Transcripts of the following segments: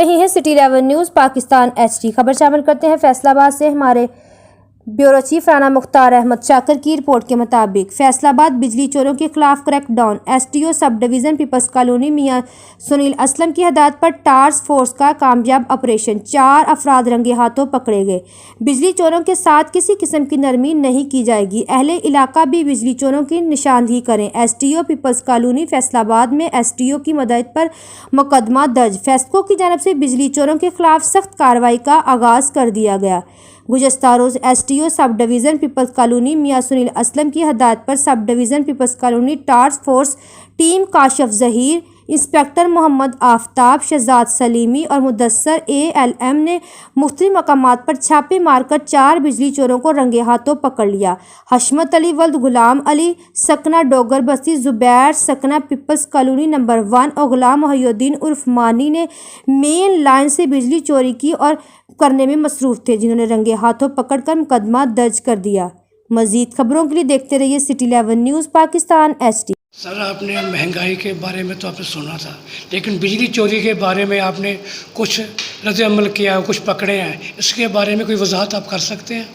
रही है city 11 news Pakistan HD खबर शामिल करते हैं फैसलाबाद से। हमारे ब्यूरो चीफ राना मुख्तार अहमद शाकिर की रिपोर्ट के मुताबिक फैसलाबाद बिजली चोरों के खिलाफ crackdown. SDO sub division people's colony Mian Sunil Aslam की हदायत पर टास्क फोर्स का कामयाब ऑपरेशन। 4 अफराद रंगे हाथों पकड़े गए। बिजली चोरों के साथ किसी किस्म की नरमी नहीं की जाएगी। अहले इलाका भी बिजली चोरों की निशानदही करें। SDO पीपल्स कॉलोनी फैसलाबाद में SDO की मदद पर मुकदमा दर्ज। फेस्को की जानब से बिजली चोरों के खिलाफ सख्त कार्रवाई का आगाज़ कर दिया गया। गुज़श्ता रोज़ SDO sub division people's colony Mian Sunil Aslam की हदायत पर sub division people's colony task force team Kashif Zaheer, inspector Mohammad Aftab, Shahzad Salimi और मुदस्सर ALM ने मुख्तलिफ मकामात पर छापे मारकर 4 बिजली चोरों को रंगे हाथों पकड़ लिया। हशमत अली वल्द गुलाम अली सकना डोगर बस्ती जुबैर सकना पीपल्स कॉलोनी नंबर 1 और गुलाम मोहिउद्दीन उर्फ मानी ने मेन लाइन से बिजली चोरी की और करने में मसरूफ़ थे, जिन्होंने रंगे हाथों पकड़कर मुकदमा दर्ज कर दिया। मज़ीद खबरों के लिए देखते रहिए city 11 news Pakistan HD। Sir, आपने महंगाई के बारे में तो आपने सुना था, लेकिन बिजली चोरी के बारे में आपने कुछ रद्द-ए-अमल किया है, कुछ पकड़े हैं, इसके बारे में कोई वजाहत आप कर सकते हैं?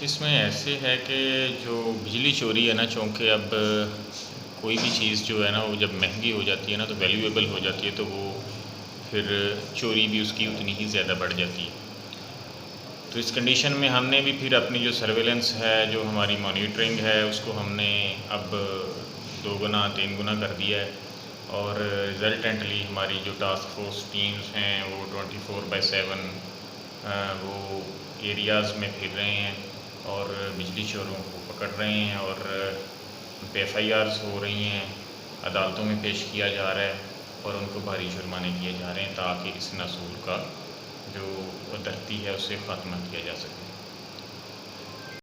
इसमें ऐसे है कि जो बिजली चोरी है ना, चूँकि अब कोई भी चीज़ जो है ना वो जब महंगी हो जाती है ना तो वैल्यूएबल हो जाती है, तो वो फिर चोरी भी उसकी उतनी ही ज़्यादा बढ़ जाती है। तो इस कंडीशन में हमने भी फिर अपनी जो सर्वेलेंस है, जो हमारी मॉनिटरिंग है, उसको हमने अब 2 गुना 3 गुना कर दिया है और रिज़ल्टेंटली हमारी जो टास्क फोर्स टीम्स हैं वो 24/7 वो एरियाज़ में फिर रहे हैं और बिजली चोरों को पकड़ रहे हैं और उन पे FIRs हो रही हैं, अदालतों में पेश किया जा रहा है और उनको भारी जुर्माने किए जा रहे हैं ताकि इस नसूल का जो धरती है उसे ख़त्म किया जा सके।